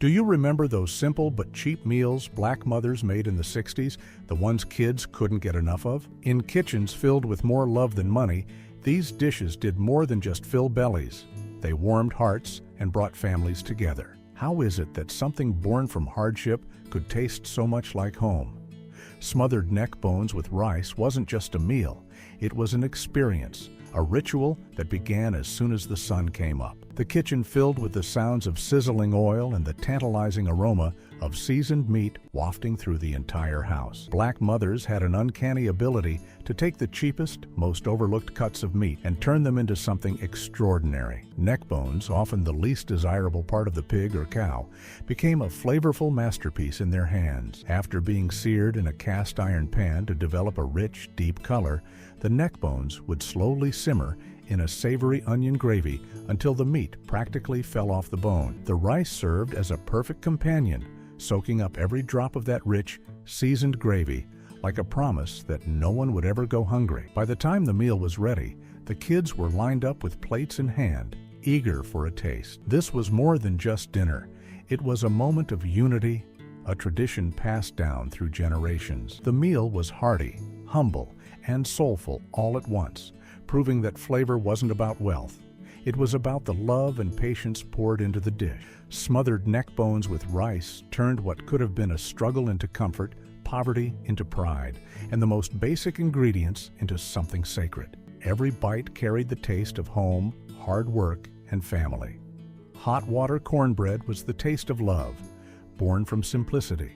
Do you remember those simple but cheap meals black mothers made in the 60s, the ones kids couldn't get enough of? In kitchens filled with more love than money, these dishes did more than just fill bellies. They warmed hearts and brought families together. How is it that something born from hardship could taste so much like home? Smothered neck bones with rice wasn't just a meal, it was an experience, a ritual that began as soon as the sun came up. The kitchen filled with the sounds of sizzling oil and the tantalizing aroma of seasoned meat wafting through the entire house. Black mothers had an uncanny ability to take the cheapest, most overlooked cuts of meat and turn them into something extraordinary. Neck bones, often the least desirable part of the pig or cow, became a flavorful masterpiece in their hands. After being seared in a cast iron pan to develop a rich, deep color, the neck bones would slowly simmer in a savory onion gravy until the meat practically fell off the bone. The rice served as a perfect companion, soaking up every drop of that rich, seasoned gravy, like a promise that no one would ever go hungry. By the time the meal was ready, the kids were lined up with plates in hand, eager for a taste. This was more than just dinner. It was a moment of unity, a tradition passed down through generations. The meal was hearty, humble, and soulful all at once, proving that flavor wasn't about wealth. It was about the love and patience poured into the dish. Smothered neck bones with rice turned what could have been a struggle into comfort, poverty into pride, and the most basic ingredients into something sacred. Every bite carried the taste of home, hard work, and family. Hot water cornbread was the taste of love, born from simplicity.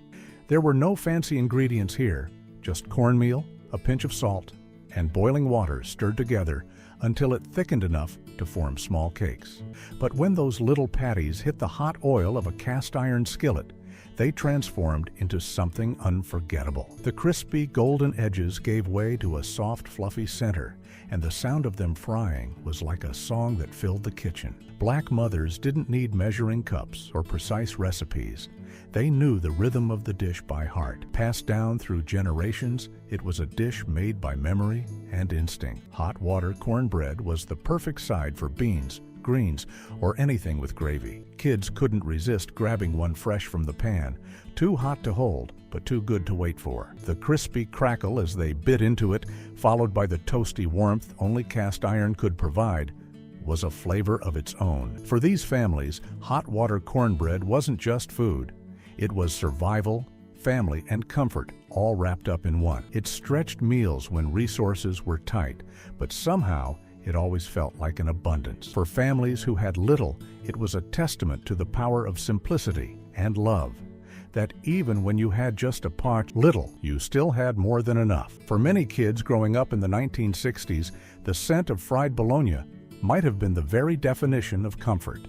There were no fancy ingredients here, just cornmeal, a pinch of salt, and boiling water stirred together until it thickened enough to form small cakes. But when those little patties hit the hot oil of a cast iron skillet, they transformed into something unforgettable. The crispy golden edges gave way to a soft, fluffy center, and the sound of them frying was like a song that filled the kitchen. Black mothers didn't need measuring cups or precise recipes. They knew the rhythm of the dish by heart. Passed down through generations, it was a dish made by memory and instinct. Hot water cornbread was the perfect side for beans, greens, or anything with gravy. Kids couldn't resist grabbing one fresh from the pan, too hot to hold, but too good to wait for. The crispy crackle as they bit into it, followed by the toasty warmth only cast iron could provide, was a flavor of its own. For these families, hot water cornbread wasn't just food. It was survival, family, and comfort all wrapped up in one. It stretched meals when resources were tight, but somehow it always felt like an abundance. For families who had little, it was a testament to the power of simplicity and love, that even when you had just a little, you still had more than enough. For many kids growing up in the 1960s, the scent of fried bologna might have been the very definition of comfort.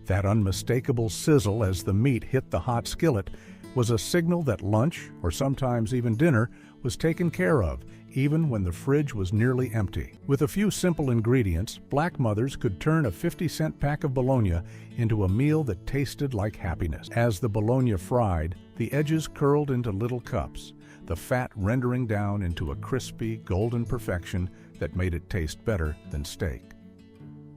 That unmistakable sizzle as the meat hit the hot skillet was a signal that lunch, or sometimes even dinner, was taken care of, even when the fridge was nearly empty. With a few simple ingredients, black mothers could turn a 50-cent pack of bologna into a meal that tasted like happiness. As the bologna fried, the edges curled into little cups, the fat rendering down into a crispy, golden perfection that made it taste better than steak.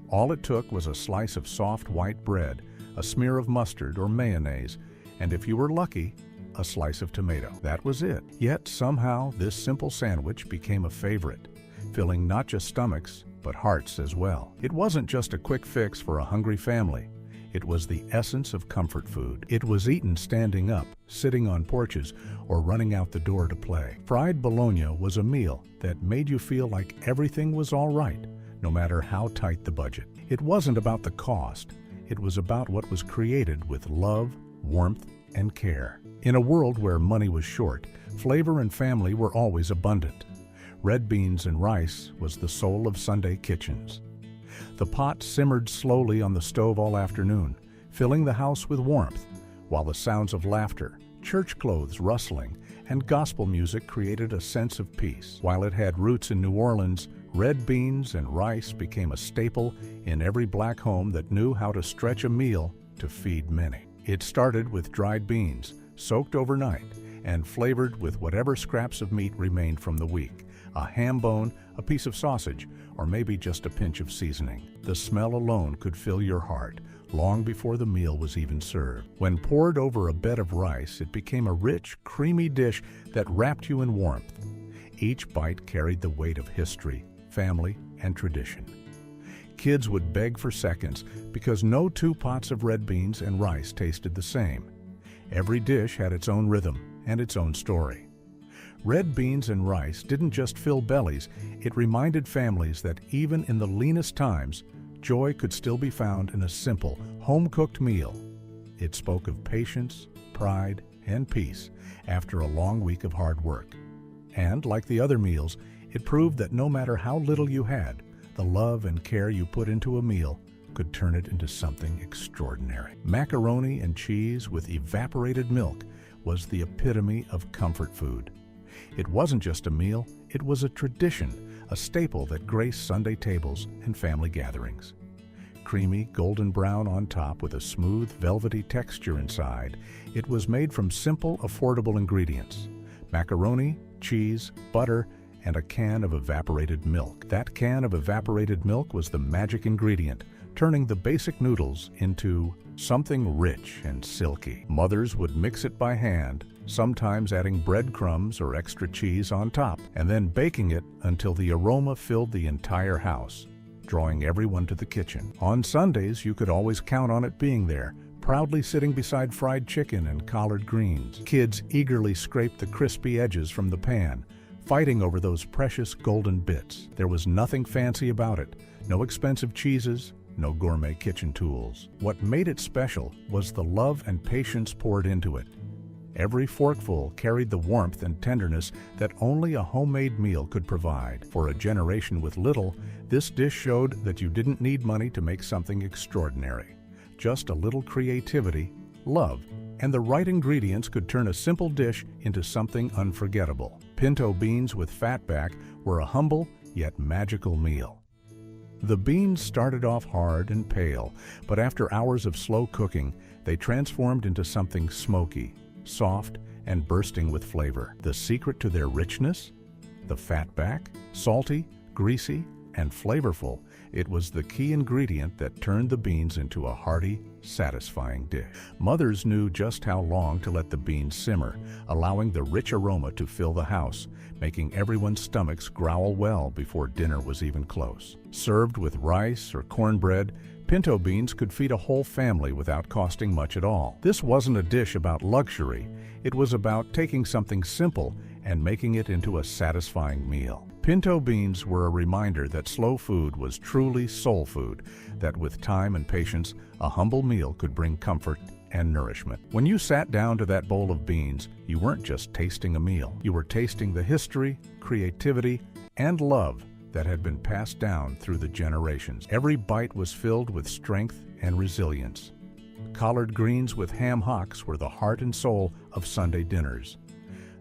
All it took was a slice of soft white bread, a smear of mustard or mayonnaise, and if you were lucky, a slice of tomato. That was it. Yet somehow this simple sandwich became a favorite, filling not just stomachs, but hearts as well. It wasn't just a quick fix for a hungry family. It was the essence of comfort food. It was eaten standing up, sitting on porches, or running out the door to play. Fried bologna was a meal that made you feel like everything was all right, no matter how tight the budget. It wasn't about the cost. It was about what was created with love, warmth, and care. In a world where money was short, flavor and family were always abundant. Red beans and rice was the soul of Sunday kitchens. The pot simmered slowly on the stove all afternoon, filling the house with warmth, while the sounds of laughter, church clothes rustling, and gospel music created a sense of peace. While it had roots in New Orleans, red beans and rice became a staple in every black home that knew how to stretch a meal to feed many. It started with dried beans, soaked overnight, and flavored with whatever scraps of meat remained from the week, a ham bone, a piece of sausage, or maybe just a pinch of seasoning. The smell alone could fill your heart, long before the meal was even served. When poured over a bed of rice, it became a rich, creamy dish that wrapped you in warmth. Each bite carried the weight of history, family, and tradition. Kids would beg for seconds because no two pots of red beans and rice tasted the same. Every dish had its own rhythm and its own story. Red beans and rice didn't just fill bellies, it reminded families that even in the leanest times, joy could still be found in a simple, home-cooked meal. It spoke of patience, pride, and peace after a long week of hard work. And, like the other meals, it proved that no matter how little you had, the love and care you put into a meal could turn it into something extraordinary. Macaroni and cheese with evaporated milk was the epitome of comfort food. It wasn't just a meal, it was a tradition, a staple that graced Sunday tables and family gatherings. Creamy, golden brown on top with a smooth, velvety texture inside, it was made from simple, affordable ingredients: macaroni, cheese, butter, and a can of evaporated milk. That can of evaporated milk was the magic ingredient, turning the basic noodles into something rich and silky. Mothers would mix it by hand, sometimes adding breadcrumbs or extra cheese on top, and then baking it until the aroma filled the entire house, drawing everyone to the kitchen. On Sundays, you could always count on it being there, proudly sitting beside fried chicken and collard greens. Kids eagerly scraped the crispy edges from the pan, fighting over those precious golden bits. There was nothing fancy about it, no expensive cheeses, no gourmet kitchen tools. What made it special was the love and patience poured into it. Every forkful carried the warmth and tenderness that only a homemade meal could provide. For a generation with little, this dish showed that you didn't need money to make something extraordinary. Just a little creativity, love, and the right ingredients could turn a simple dish into something unforgettable. Pinto beans with fatback were a humble yet magical meal. The beans started off hard and pale, but after hours of slow cooking, they transformed into something smoky, soft, and bursting with flavor. The secret to their richness? The fatback, salty, greasy, and flavorful, it was the key ingredient that turned the beans into a hearty, satisfying dish. Mothers knew just how long to let the beans simmer, allowing the rich aroma to fill the house, making everyone's stomachs growl well before dinner was even close. Served with rice or cornbread, pinto beans could feed a whole family without costing much at all. This wasn't a dish about luxury. It was about taking something simple and making it into a satisfying meal. Pinto beans were a reminder that slow food was truly soul food, that with time and patience, a humble meal could bring comfort and nourishment. When you sat down to that bowl of beans, you weren't just tasting a meal. You were tasting the history, creativity, and love that had been passed down through the generations. Every bite was filled with strength and resilience. Collard greens with ham hocks were the heart and soul of Sunday dinners.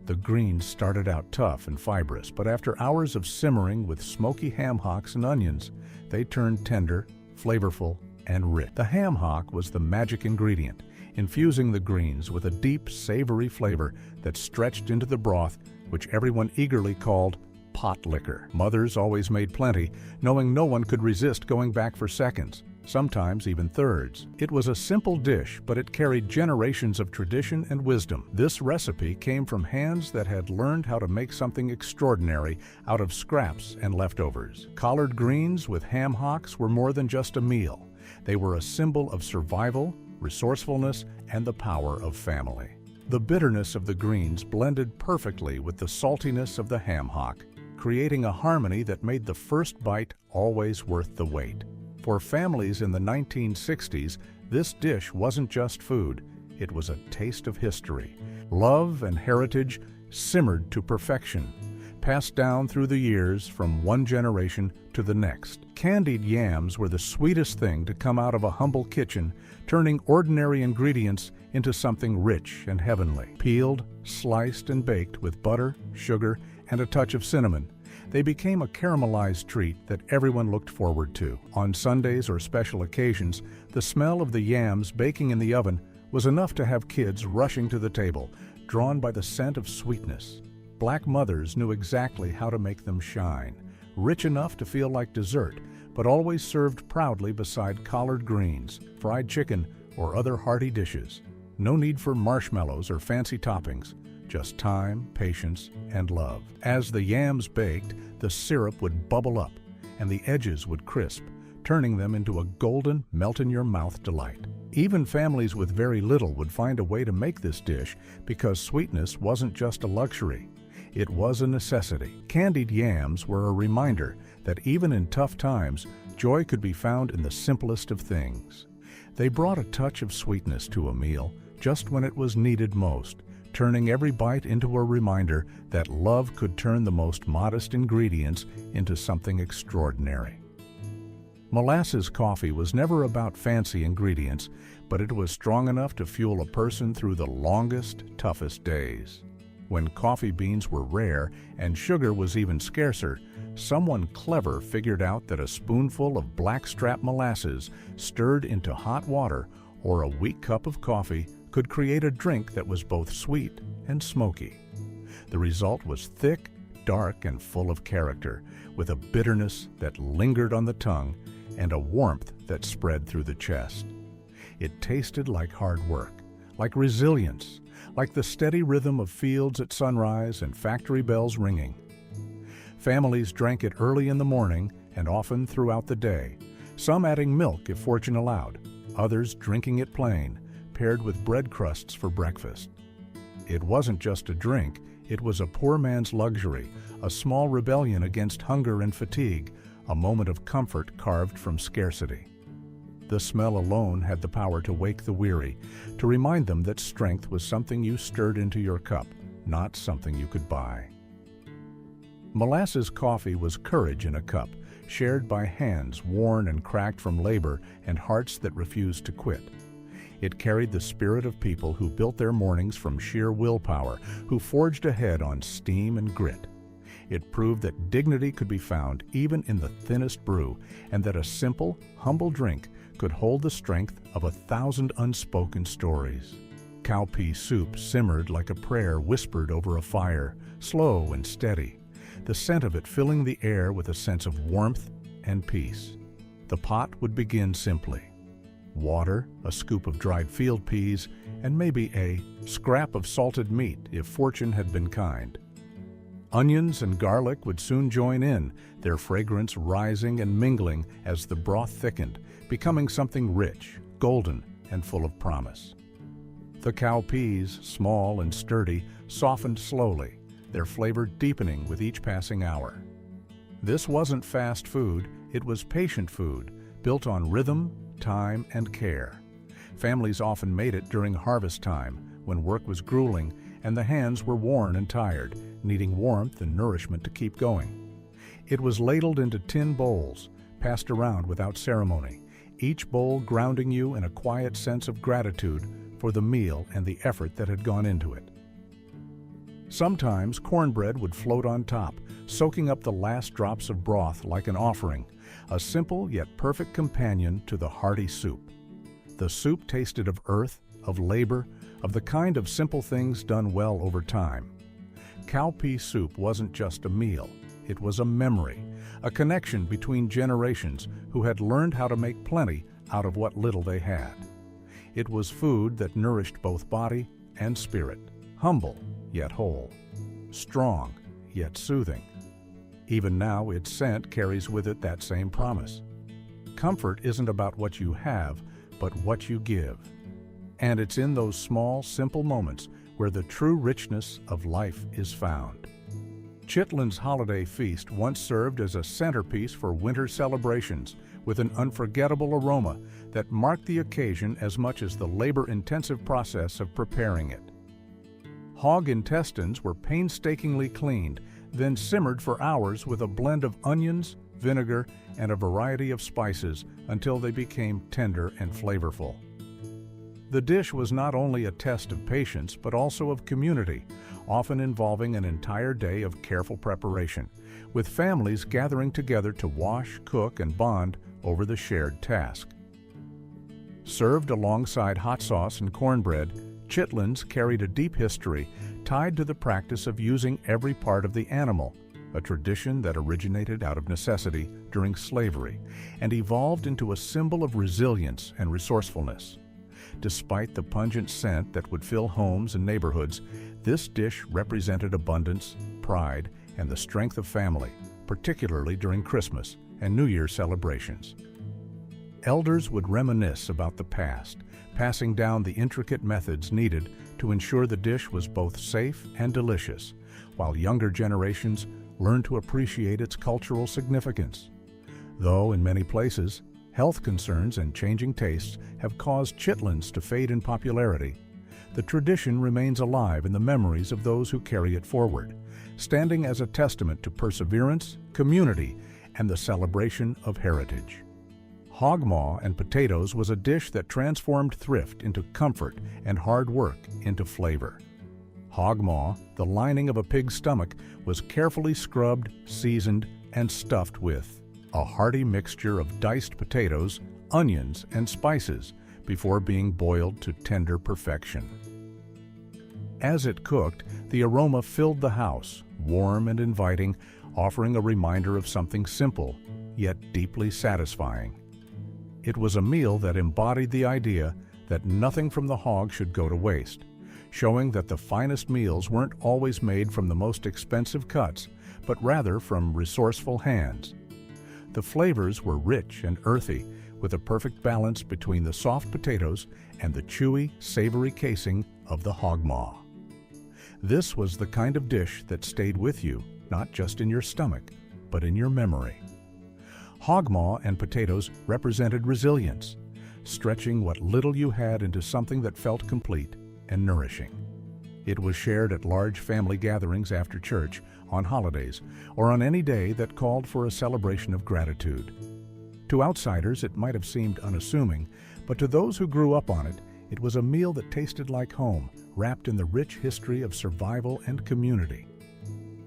The greens started out tough and fibrous, but after hours of simmering with smoky ham hocks and onions, they turned tender, flavorful, and rich. The ham hock was the magic ingredient, infusing the greens with a deep, savory flavor that stretched into the broth, which everyone eagerly called pot liquor. Mothers always made plenty, knowing no one could resist going back for seconds, sometimes even thirds. It was a simple dish, but it carried generations of tradition and wisdom. This recipe came from hands that had learned how to make something extraordinary out of scraps and leftovers. Collard greens with ham hocks were more than just a meal. They were a symbol of survival, resourcefulness, and the power of family. The bitterness of the greens blended perfectly with the saltiness of the ham hock, creating a harmony that made the first bite always worth the wait. For families in the 1960s, this dish wasn't just food, it was a taste of history. Love and heritage simmered to perfection, passed down through the years from one generation to the next. Candied yams were the sweetest thing to come out of a humble kitchen, turning ordinary ingredients into something rich and heavenly. Peeled, sliced, and baked with butter, sugar, and a touch of cinnamon, they became a caramelized treat that everyone looked forward to. On Sundays or special occasions, the smell of the yams baking in the oven was enough to have kids rushing to the table, drawn by the scent of sweetness. Black mothers knew exactly how to make them shine, rich enough to feel like dessert, but always served proudly beside collard greens, fried chicken, or other hearty dishes. No need for marshmallows or fancy toppings, just time, patience, and love. As the yams baked, the syrup would bubble up, and the edges would crisp, turning them into a golden, melt-in-your-mouth delight. Even families with very little would find a way to make this dish because sweetness wasn't just a luxury. It was a necessity. Candied yams were a reminder that even in tough times, joy could be found in the simplest of things. They brought a touch of sweetness to a meal just when it was needed most, turning every bite into a reminder that love could turn the most modest ingredients into something extraordinary. Molasses coffee was never about fancy ingredients, but it was strong enough to fuel a person through the longest, toughest days. When coffee beans were rare and sugar was even scarcer, someone clever figured out that a spoonful of blackstrap molasses stirred into hot water or a weak cup of coffee could create a drink that was both sweet and smoky. The result was thick, dark, and full of character, with a bitterness that lingered on the tongue and a warmth that spread through the chest. It tasted like hard work, like resilience, like the steady rhythm of fields at sunrise and factory bells ringing. Families drank it early in the morning and often throughout the day, some adding milk if fortune allowed, others drinking it plain, paired with bread crusts for breakfast. It wasn't just a drink, it was a poor man's luxury, a small rebellion against hunger and fatigue, a moment of comfort carved from scarcity. The smell alone had the power to wake the weary, to remind them that strength was something you stirred into your cup, not something you could buy. Molasses coffee was courage in a cup, shared by hands worn and cracked from labor and hearts that refused to quit. It carried the spirit of people who built their mornings from sheer willpower, who forged ahead on steam and grit. It proved that dignity could be found even in the thinnest brew, and that a simple, humble drink could hold the strength of 1,000 unspoken stories. Cowpea soup simmered like a prayer whispered over a fire, slow and steady, the scent of it filling the air with a sense of warmth and peace. The pot would begin simply. Water, a scoop of dried field peas, and maybe a scrap of salted meat if fortune had been kind. Onions and garlic would soon join in, their fragrance rising and mingling as the broth thickened, becoming something rich, golden, and full of promise. The cowpeas, small and sturdy, softened slowly, their flavor deepening with each passing hour. This wasn't fast food, it was patient food, built on rhythm, time, and care. Families often made it during harvest time, when work was grueling and the hands were worn and tired, needing warmth and nourishment to keep going. It was ladled into tin bowls, passed around without ceremony, each bowl grounding you in a quiet sense of gratitude for the meal and the effort that had gone into it. Sometimes cornbread would float on top, soaking up the last drops of broth like an offering, a simple yet perfect companion to the hearty soup. The soup tasted of earth, of labor, of the kind of simple things done well over time. Cowpea soup wasn't just a meal, it was a memory, a connection between generations who had learned how to make plenty out of what little they had. It was food that nourished both body and spirit, humble yet whole, strong yet soothing. Even now, its scent carries with it that same promise. Comfort isn't about what you have, but what you give. And it's in those small, simple moments where the true richness of life is found. Chitlins holiday feast once served as a centerpiece for winter celebrations with an unforgettable aroma that marked the occasion as much as the labor-intensive process of preparing it. Hog intestines were painstakingly cleaned, then simmered for hours with a blend of onions, vinegar, and a variety of spices until they became tender and flavorful. The dish was not only a test of patience, but also of community, often involving an entire day of careful preparation, with families gathering together to wash, cook, and bond over the shared task. Served alongside hot sauce and cornbread, chitlins carried a deep history tied to the practice of using every part of the animal, a tradition that originated out of necessity during slavery and evolved into a symbol of resilience and resourcefulness. Despite the pungent scent that would fill homes and neighborhoods, this dish represented abundance, pride, and the strength of family, particularly during Christmas and New Year celebrations. Elders would reminisce about the past, passing down the intricate methods needed to ensure the dish was both safe and delicious, while younger generations learned to appreciate its cultural significance. Though in many places, health concerns and changing tastes have caused chitlins to fade in popularity, the tradition remains alive in the memories of those who carry it forward, standing as a testament to perseverance, community, and the celebration of heritage. Hog maw and potatoes was a dish that transformed thrift into comfort and hard work into flavor. Hog maw, the lining of a pig's stomach, was carefully scrubbed, seasoned, and stuffed with a hearty mixture of diced potatoes, onions, and spices before being boiled to tender perfection. As it cooked, the aroma filled the house, warm and inviting, offering a reminder of something simple, yet deeply satisfying. It was a meal that embodied the idea that nothing from the hog should go to waste, showing that the finest meals weren't always made from the most expensive cuts, but rather from resourceful hands. The flavors were rich and earthy, with a perfect balance between the soft potatoes and the chewy, savory casing of the hog maw. This was the kind of dish that stayed with you, not just in your stomach, but in your memory. Hog maw and potatoes represented resilience, stretching what little you had into something that felt complete and nourishing. It was shared at large family gatherings after church, on holidays, or on any day that called for a celebration of gratitude. To outsiders, it might have seemed unassuming, but to those who grew up on it, it was a meal that tasted like home, wrapped in the rich history of survival and community.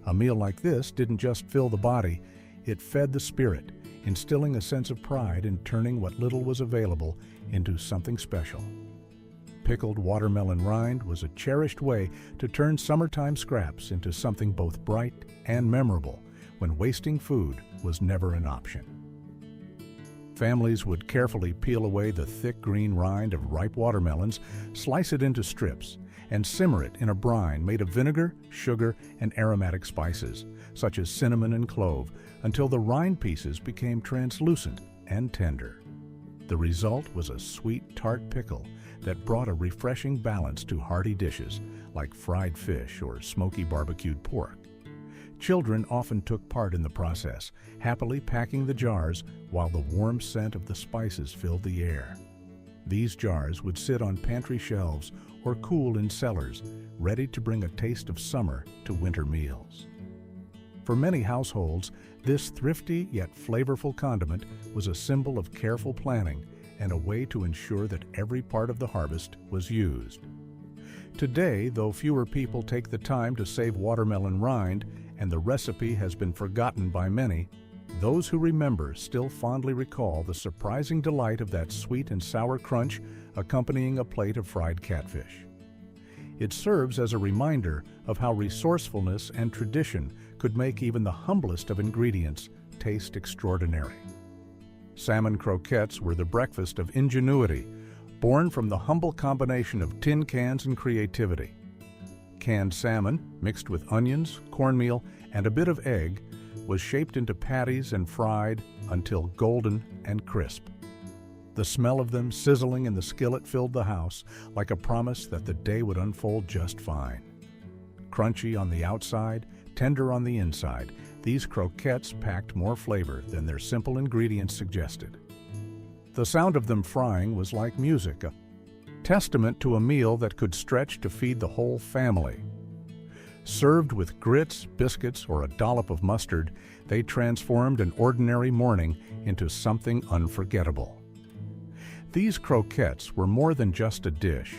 A meal like this didn't just fill the body, it fed the spirit, instilling a sense of pride in turning what little was available into something special. Pickled watermelon rind was a cherished way to turn summertime scraps into something both bright and memorable, when wasting food was never an option. Families would carefully peel away the thick green rind of ripe watermelons, slice it into strips, and simmer it in a brine made of vinegar, sugar, and aromatic spices, such as cinnamon and clove, until the rind pieces became translucent and tender. The result was a sweet, tart pickle that brought a refreshing balance to hearty dishes like fried fish or smoky barbecued pork. Children often took part in the process, happily packing the jars while the warm scent of the spices filled the air. These jars would sit on pantry shelves or cool in cellars, ready to bring a taste of summer to winter meals. For many households, this thrifty yet flavorful condiment was a symbol of careful planning and a way to ensure that every part of the harvest was used. Today, though fewer people take the time to save watermelon rind and the recipe has been forgotten by many, those who remember still fondly recall the surprising delight of that sweet and sour crunch accompanying a plate of fried catfish. It serves as a reminder of how resourcefulness and tradition could make even the humblest of ingredients taste extraordinary. Salmon croquettes were the breakfast of ingenuity, born from the humble combination of tin cans and creativity. Canned salmon, mixed with onions, cornmeal, and a bit of egg, was shaped into patties and fried until golden and crisp. The smell of them sizzling in the skillet filled the house like a promise that the day would unfold just fine. Crunchy on the outside, tender on the inside, these croquettes packed more flavor than their simple ingredients suggested. The sound of them frying was like music, a testament to a meal that could stretch to feed the whole family. Served with grits, biscuits, or a dollop of mustard, they transformed an ordinary morning into something unforgettable. These croquettes were more than just a dish.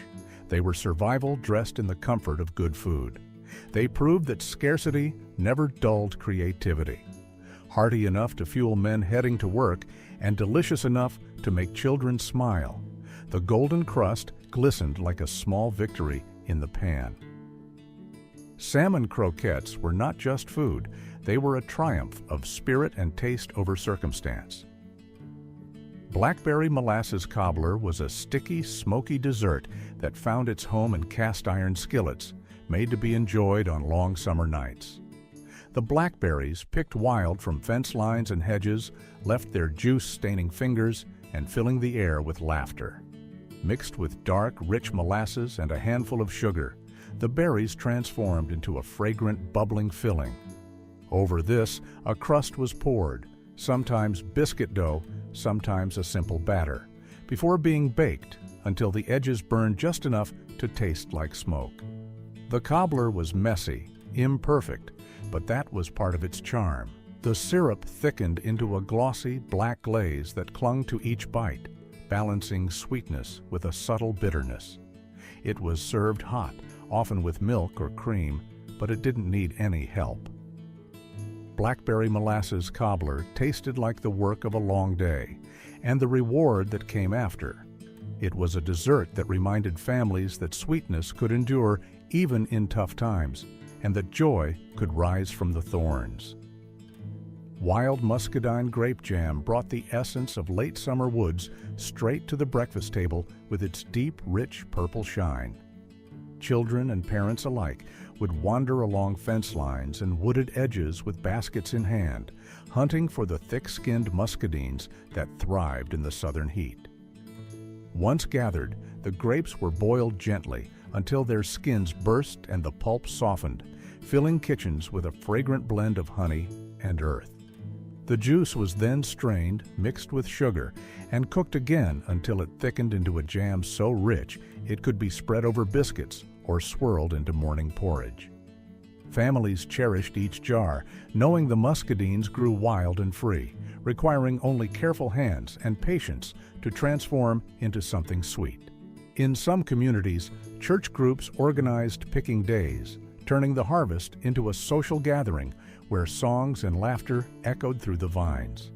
They were survival dressed in the comfort of good food. They proved that scarcity never dulled creativity. Hearty enough to fuel men heading to work and delicious enough to make children smile, the golden crust glistened like a small victory in the pan. Salmon croquettes were not just food, they were a triumph of spirit and taste over circumstance. Blackberry molasses cobbler was a sticky, smoky dessert that found its home in cast-iron skillets, made to be enjoyed on long summer nights. The blackberries, picked wild from fence lines and hedges, left their juice staining fingers and filling the air with laughter. Mixed with dark, rich molasses and a handful of sugar, the berries transformed into a fragrant, bubbling filling. Over this, a crust was poured, sometimes biscuit dough, sometimes a simple batter, before being baked until the edges burned just enough to taste like smoke. The cobbler was messy, imperfect, but that was part of its charm. The syrup thickened into a glossy, black glaze that clung to each bite, balancing sweetness with a subtle bitterness. It was served hot, often with milk or cream, but it didn't need any help. Blackberry molasses cobbler tasted like the work of a long day, and the reward that came after. It was a dessert that reminded families that sweetness could endure even in tough times, and that joy could rise from the thorns. Wild muscadine grape jam brought the essence of late summer woods straight to the breakfast table with its deep, rich purple shine. Children and parents alike would wander along fence lines and wooded edges with baskets in hand, hunting for the thick-skinned muscadines that thrived in the southern heat. Once gathered, the grapes were boiled gently until their skins burst and the pulp softened, filling kitchens with a fragrant blend of honey and earth. The juice was then strained, mixed with sugar, and cooked again until it thickened into a jam so rich it could be spread over biscuits or swirled into morning porridge. Families cherished each jar, knowing the muscadines grew wild and free, requiring only careful hands and patience to transform into something sweet. In some communities, church groups organized picking days, turning the harvest into a social gathering where songs and laughter echoed through the vines.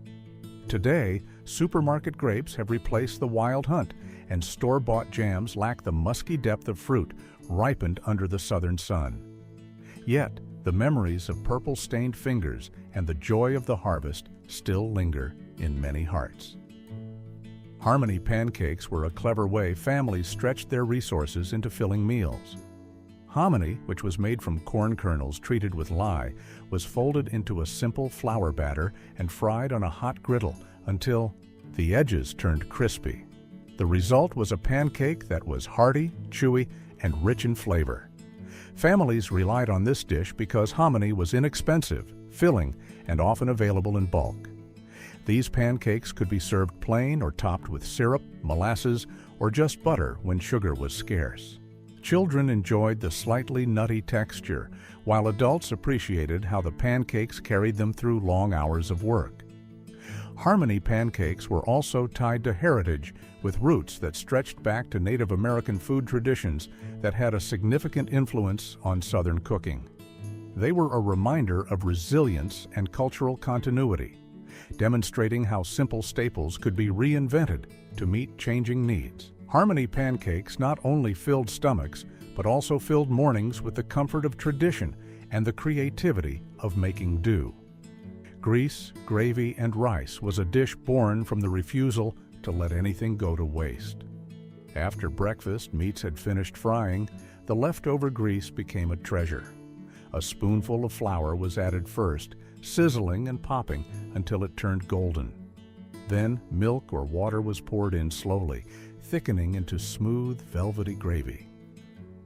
Today, supermarket grapes have replaced the wild hunt, and store-bought jams lack the musky depth of fruit ripened under the southern sun. Yet, the memories of purple-stained fingers and the joy of the harvest still linger in many hearts. Harmony pancakes were a clever way families stretched their resources into filling meals. Hominy, which was made from corn kernels treated with lye, was folded into a simple flour batter and fried on a hot griddle until the edges turned crispy. The result was a pancake that was hearty, chewy, and rich in flavor. Families relied on this dish because hominy was inexpensive, filling, and often available in bulk. These pancakes could be served plain or topped with syrup, molasses, or just butter when sugar was scarce. Children enjoyed the slightly nutty texture, while adults appreciated how the pancakes carried them through long hours of work. Harmony pancakes were also tied to heritage, with roots that stretched back to Native American food traditions that had a significant influence on Southern cooking. They were a reminder of resilience and cultural continuity, demonstrating how simple staples could be reinvented to meet changing needs. Harmony pancakes not only filled stomachs, but also filled mornings with the comfort of tradition and the creativity of making do. Grease, gravy, and rice was a dish born from the refusal to let anything go to waste. After breakfast meats had finished frying, the leftover grease became a treasure. A spoonful of flour was added first, sizzling and popping until it turned golden. Then milk or water was poured in slowly, thickening into smooth, velvety gravy.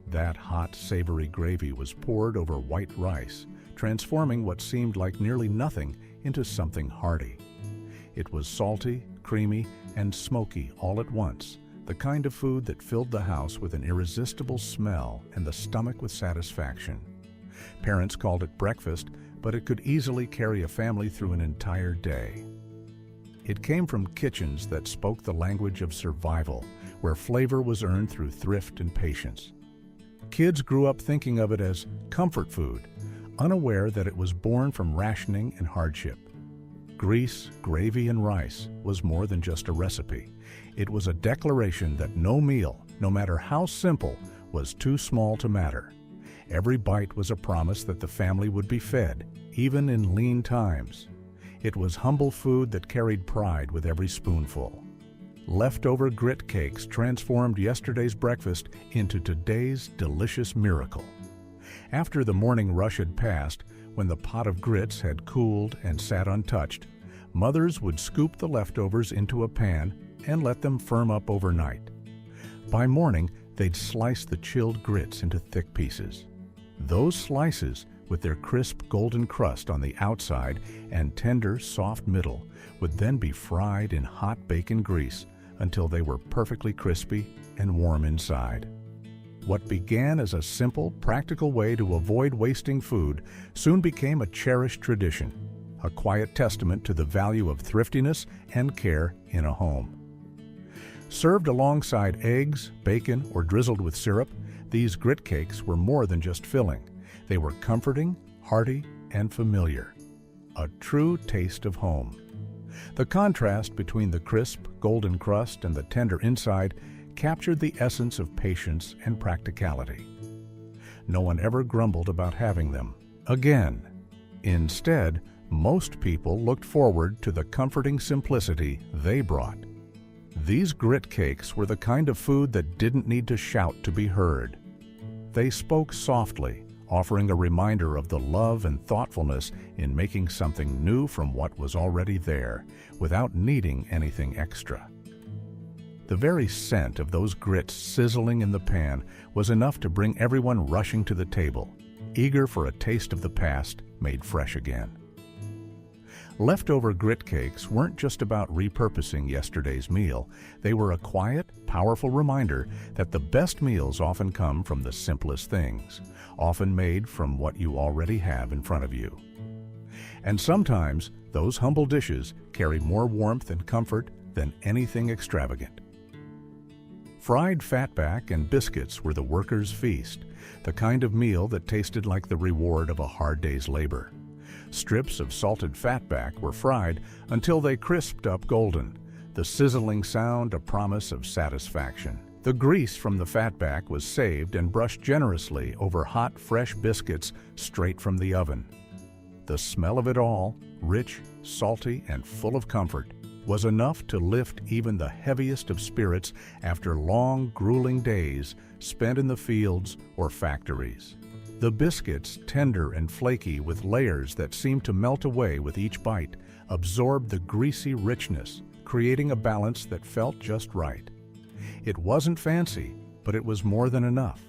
That hot, savory gravy was poured over white rice, transforming what seemed like nearly nothing into something hearty. It was salty, creamy, and smoky all at once, the kind of food that filled the house with an irresistible smell and the stomach with satisfaction. Parents called it breakfast, but it could easily carry a family through an entire day. It came from kitchens that spoke the language of survival, where flavor was earned through thrift and patience. Kids grew up thinking of it as comfort food, unaware that it was born from rationing and hardship. Grease, gravy, and rice was more than just a recipe. It was a declaration that no meal, no matter how simple, was too small to matter. Every bite was a promise that the family would be fed, even in lean times. It was humble food that carried pride with every spoonful. Leftover grit cakes transformed yesterday's breakfast into today's delicious miracle. After the morning rush had passed, when the pot of grits had cooled and sat untouched, mothers would scoop the leftovers into a pan and let them firm up overnight. By morning, they'd slice the chilled grits into thick pieces. Those slices, with their crisp golden crust on the outside and tender, soft middle, would then be fried in hot bacon grease until they were perfectly crispy and warm inside. What began as a simple, practical way to avoid wasting food soon became a cherished tradition, a quiet testament to the value of thriftiness and care in a home. Served alongside eggs, bacon, or drizzled with syrup, these grit cakes were more than just filling. They were comforting, hearty, and familiar. A true taste of home. The contrast between the crisp, golden crust and the tender inside captured the essence of patience and practicality. No one ever grumbled about having them again. Instead, most people looked forward to the comforting simplicity they brought. These grit cakes were the kind of food that didn't need to shout to be heard. They spoke softly, offering a reminder of the love and thoughtfulness in making something new from what was already there, without needing anything extra. The very scent of those grits sizzling in the pan was enough to bring everyone rushing to the table, eager for a taste of the past made fresh again. Leftover grit cakes weren't just about repurposing yesterday's meal. They were a quiet, powerful reminder that the best meals often come from the simplest things, often made from what you already have in front of you. And sometimes, those humble dishes carry more warmth and comfort than anything extravagant. Fried fatback and biscuits were the workers' feast, the kind of meal that tasted like the reward of a hard day's labor. Strips of salted fatback were fried until they crisped up golden, the sizzling sound a promise of satisfaction. The grease from the fatback was saved and brushed generously over hot, fresh biscuits straight from the oven. The smell of it all, rich, salty, and full of comfort, was enough to lift even the heaviest of spirits after long, grueling days spent in the fields or factories. The biscuits, tender and flaky with layers that seemed to melt away with each bite, absorbed the greasy richness, creating a balance that felt just right. It wasn't fancy, but it was more than enough.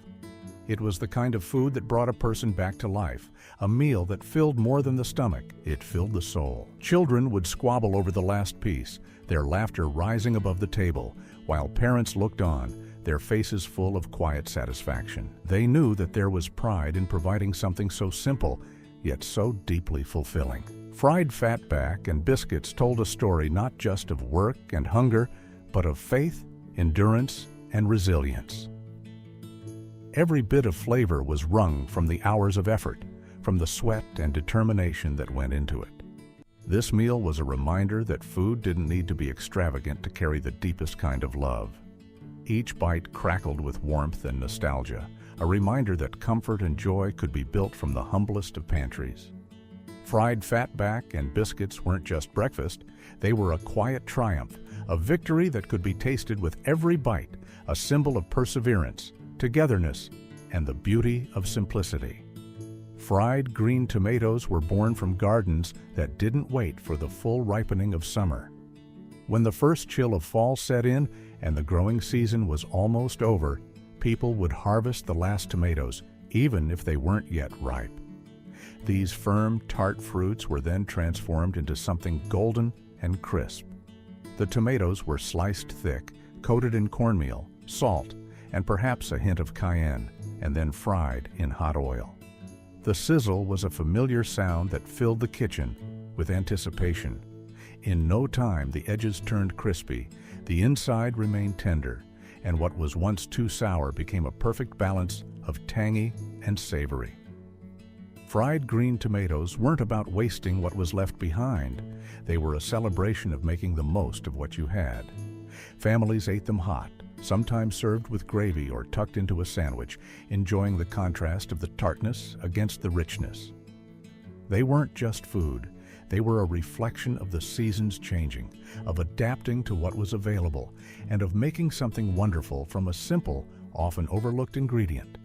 It was the kind of food that brought a person back to life, a meal that filled more than the stomach, it filled the soul. Children would squabble over the last piece, their laughter rising above the table, while parents looked on, their faces full of quiet satisfaction. They knew that there was pride in providing something so simple, yet so deeply fulfilling. Fried fatback and biscuits told a story not just of work and hunger, but of faith, endurance, and resilience. Every bit of flavor was wrung from the hours of effort, from the sweat and determination that went into it. This meal was a reminder that food didn't need to be extravagant to carry the deepest kind of love. Each bite crackled with warmth and nostalgia, a reminder that comfort and joy could be built from the humblest of pantries. Fried fatback and biscuits weren't just breakfast, they were a quiet triumph, a victory that could be tasted with every bite, a symbol of perseverance, togetherness, and the beauty of simplicity. Fried green tomatoes were born from gardens that didn't wait for the full ripening of summer. When the first chill of fall set in and the growing season was almost over, people would harvest the last tomatoes, even if they weren't yet ripe. These firm, tart fruits were then transformed into something golden and crisp. The tomatoes were sliced thick, coated in cornmeal, salt, and perhaps a hint of cayenne, and then fried in hot oil. The sizzle was a familiar sound that filled the kitchen with anticipation. In no time, the edges turned crispy, the inside remained tender, and what was once too sour became a perfect balance of tangy and savory. Fried green tomatoes weren't about wasting what was left behind. They were a celebration of making the most of what you had. Families ate them hot, sometimes served with gravy or tucked into a sandwich, enjoying the contrast of the tartness against the richness. They weren't just food. They were a reflection of the seasons changing, of adapting to what was available, and of making something wonderful from a simple, often overlooked ingredient.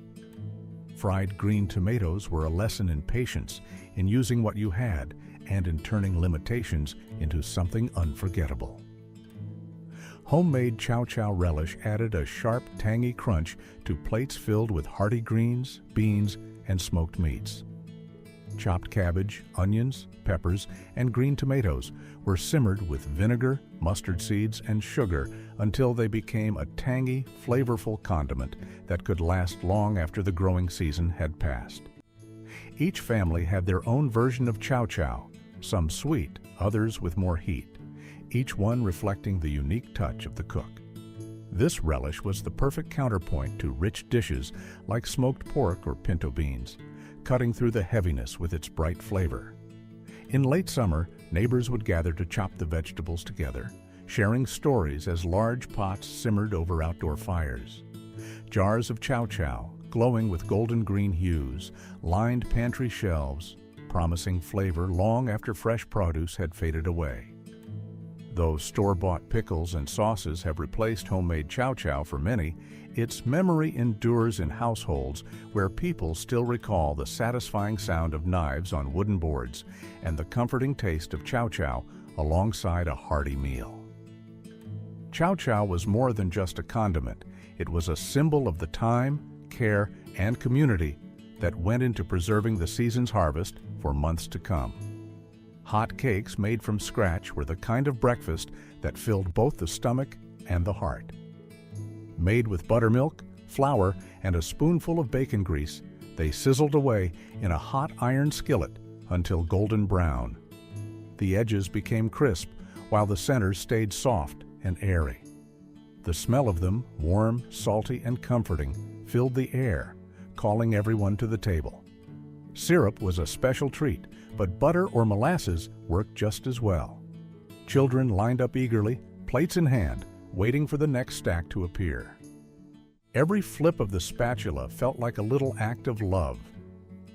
Fried green tomatoes were a lesson in patience, in using what you had, and in turning limitations into something unforgettable. Homemade chow chow relish added a sharp, tangy crunch to plates filled with hearty greens, beans, and smoked meats. Chopped cabbage, onions, peppers, and green tomatoes were simmered with vinegar, mustard seeds, and sugar until they became a tangy, flavorful condiment that could last long after the growing season had passed. Each family had their own version of chow chow, some sweet, others with more heat, each one reflecting the unique touch of the cook. This relish was the perfect counterpoint to rich dishes like smoked pork or pinto beans, cutting through the heaviness with its bright flavor. In late summer, neighbors would gather to chop the vegetables together, sharing stories as large pots simmered over outdoor fires. Jars of chow chow, glowing with golden green hues, lined pantry shelves, promising flavor long after fresh produce had faded away. Though store-bought pickles and sauces have replaced homemade chow chow for many, its memory endures in households where people still recall the satisfying sound of knives on wooden boards and the comforting taste of chow chow alongside a hearty meal. Chow chow was more than just a condiment. It was a symbol of the time, care, and community that went into preserving the season's harvest for months to come. Hot cakes made from scratch were the kind of breakfast that filled both the stomach and the heart. Made with buttermilk, flour, and a spoonful of bacon grease, they sizzled away in a hot iron skillet until golden brown. The edges became crisp, while the centers stayed soft and airy. The smell of them, warm, salty, and comforting, filled the air, calling everyone to the table. Syrup was a special treat, but butter or molasses worked just as well. Children lined up eagerly, plates in hand, waiting for the next stack to appear. Every flip of the spatula felt like a little act of love.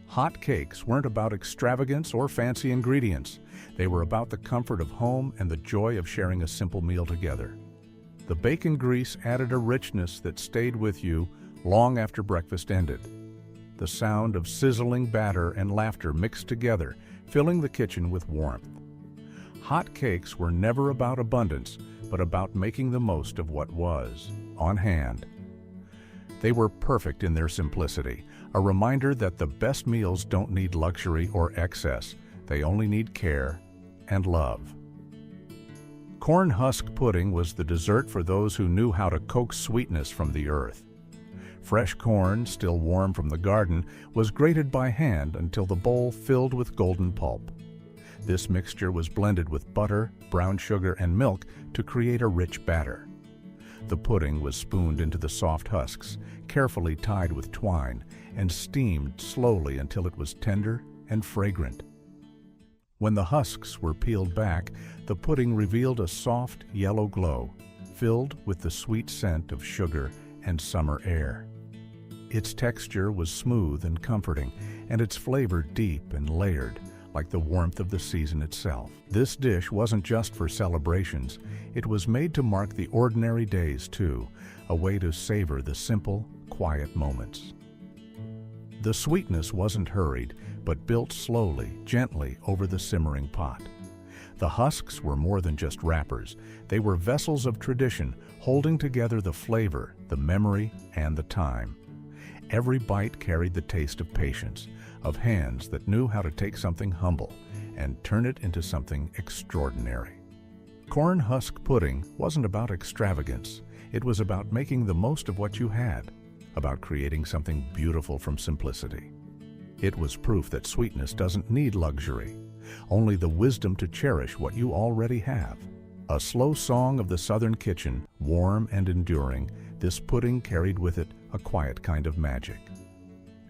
Hot cakes weren't about extravagance or fancy ingredients. They were about the comfort of home and the joy of sharing a simple meal together. The bacon grease added a richness that stayed with you long after breakfast ended. The sound of sizzling batter and laughter mixed together, filling the kitchen with warmth. Hot cakes were never about abundance, but about making the most of what was on hand. They were perfect in their simplicity, a reminder that the best meals don't need luxury or excess. They only need care and love. Corn husk pudding was the dessert for those who knew how to coax sweetness from the earth. Fresh corn, still warm from the garden, was grated by hand until the bowl filled with golden pulp. This mixture was blended with butter, brown sugar, and milk to create a rich batter. The pudding was spooned into the soft husks, carefully tied with twine, and steamed slowly until it was tender and fragrant. When the husks were peeled back, the pudding revealed a soft yellow glow, filled with the sweet scent of sugar and summer air. Its texture was smooth and comforting, and its flavor deep and layered, like the warmth of the season itself. This dish wasn't just for celebrations. It was made to mark the ordinary days, too, a way to savor the simple, quiet moments. The sweetness wasn't hurried, but built slowly, gently over the simmering pot. The husks were more than just wrappers. They were vessels of tradition, holding together the flavor, the memory, and the time. Every bite carried the taste of patience, of hands that knew how to take something humble and turn it into something extraordinary. Corn husk pudding wasn't about extravagance. It was about making the most of what you had, about creating something beautiful from simplicity. It was proof that sweetness doesn't need luxury, only the wisdom to cherish what you already have. A slow song of the southern kitchen, warm and enduring, this pudding carried with it a quiet kind of magic.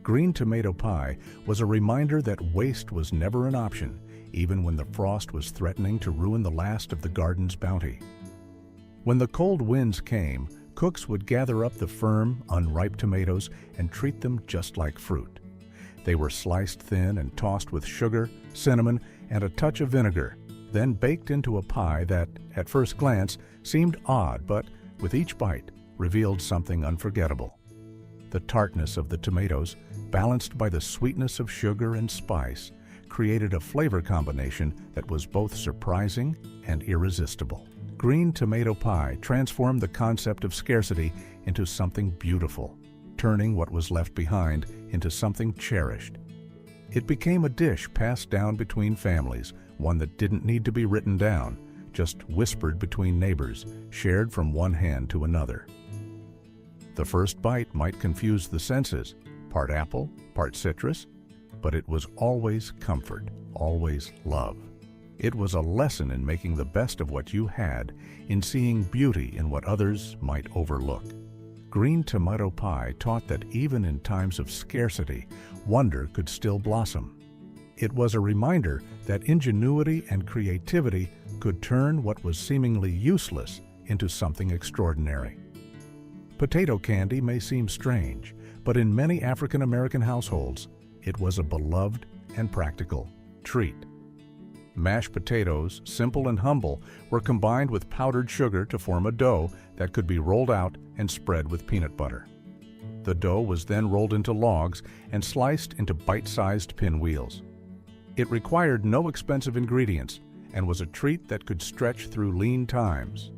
Green tomato pie was a reminder that waste was never an option, even when the frost was threatening to ruin the last of the garden's bounty. When the cold winds came, Cooks would gather up the firm, unripe tomatoes and treat them just like fruit. They were sliced thin and tossed with sugar, cinnamon, and a touch of vinegar, then baked into a pie that, at first glance, seemed odd but, with each bite, revealed something unforgettable. The tartness of the tomatoes, balanced by the sweetness of sugar and spice, created a flavor combination that was both surprising and irresistible. Green tomato pie transformed the concept of scarcity into something beautiful, turning what was left behind into something cherished. It became a dish passed down between families, one that didn't need to be written down, just whispered between neighbors, shared from one hand to another. The first bite might confuse the senses, part apple, part citrus, but it was always comfort, always love. It was a lesson in making the best of what you had, in seeing beauty in what others might overlook. Green tomato pie taught that even in times of scarcity, wonder could still blossom. It was a reminder that ingenuity and creativity could turn what was seemingly useless into something extraordinary. Potato candy may seem strange, but in many African American households, it was a beloved and practical treat. Mashed potatoes, simple and humble, were combined with powdered sugar to form a dough that could be rolled out and spread with peanut butter. The dough was then rolled into logs and sliced into bite-sized pinwheels. It required no expensive ingredients and was a treat that could stretch through lean times.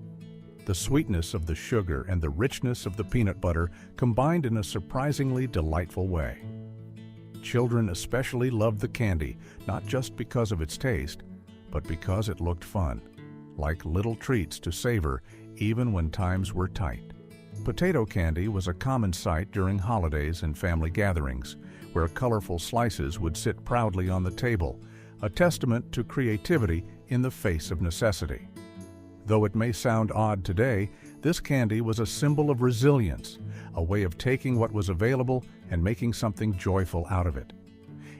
The sweetness of the sugar and the richness of the peanut butter combined in a surprisingly delightful way. Children especially loved the candy, not just because of its taste, but because it looked fun, like little treats to savor even when times were tight. Potato candy was a common sight during holidays and family gatherings, where colorful slices would sit proudly on the table, a testament to creativity in the face of necessity. Though it may sound odd today, this candy was a symbol of resilience, a way of taking what was available and making something joyful out of it.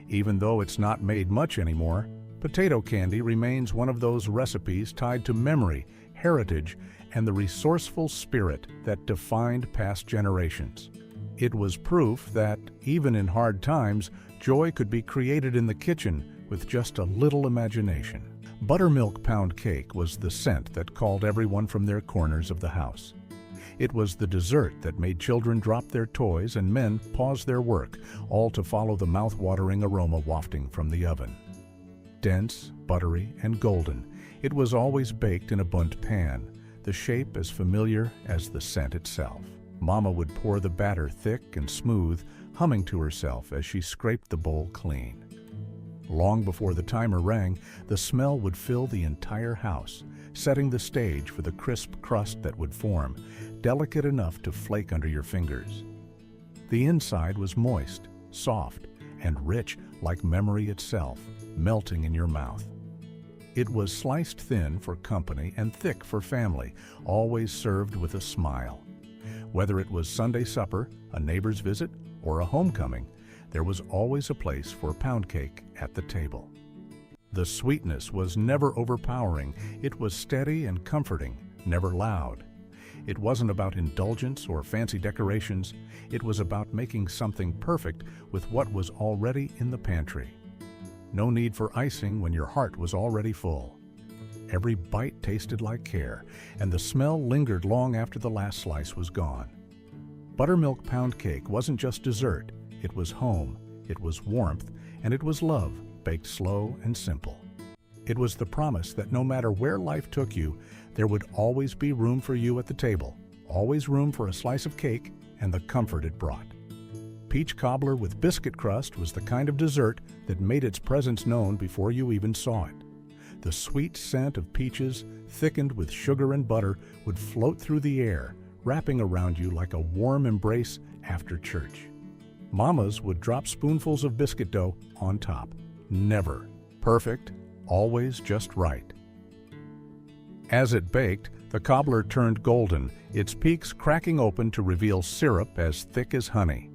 Even though it's not made much anymore, potato candy remains one of those recipes tied to memory, heritage, and the resourceful spirit that defined past generations. It was proof that, even in hard times, joy could be created in the kitchen with just a little imagination. Buttermilk pound cake was the scent that called everyone from their corners of the house. It was the dessert that made children drop their toys and men pause their work, all to follow the mouth-watering aroma wafting from the oven. Dense, buttery, and golden, it was always baked in a bundt pan, the shape as familiar as the scent itself. Mama would pour the batter thick and smooth, humming to herself as she scraped the bowl clean. Long before the timer rang, the smell would fill the entire house, setting the stage for the crisp crust that would form, delicate enough to flake under your fingers. The inside was moist, soft, and rich like memory itself, melting in your mouth. It was sliced thin for company and thick for family, always served with a smile. Whether it was Sunday supper, a neighbor's visit, or a homecoming, there was always a place for pound cake at the table. The sweetness was never overpowering. It was steady and comforting, never loud. It wasn't about indulgence or fancy decorations. It was about making something perfect with what was already in the pantry. No need for icing when your heart was already full. Every bite tasted like care, and the smell lingered long after the last slice was gone. Buttermilk pound cake wasn't just dessert. It was home, it was warmth, and it was love, baked slow and simple. It was the promise that no matter where life took you, there would always be room for you at the table, always room for a slice of cake and the comfort it brought. Peach cobbler with biscuit crust was the kind of dessert that made its presence known before you even saw it. The sweet scent of peaches, thickened with sugar and butter, would float through the air, wrapping around you like a warm embrace after church. Mamas would drop spoonfuls of biscuit dough on top. Never perfect, always just right. As it baked, the cobbler turned golden, its peaks cracking open to reveal syrup as thick as honey.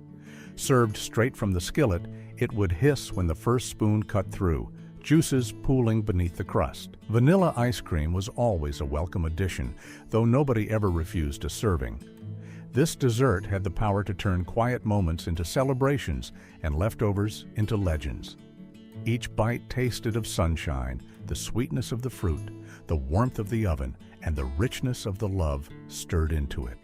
Served straight from the skillet, it would hiss when the first spoon cut through, juices pooling beneath the crust. Vanilla ice cream was always a welcome addition, though nobody ever refused a serving. This dessert had the power to turn quiet moments into celebrations and leftovers into legends. Each bite tasted of sunshine, the sweetness of the fruit, the warmth of the oven, and the richness of the love stirred into it.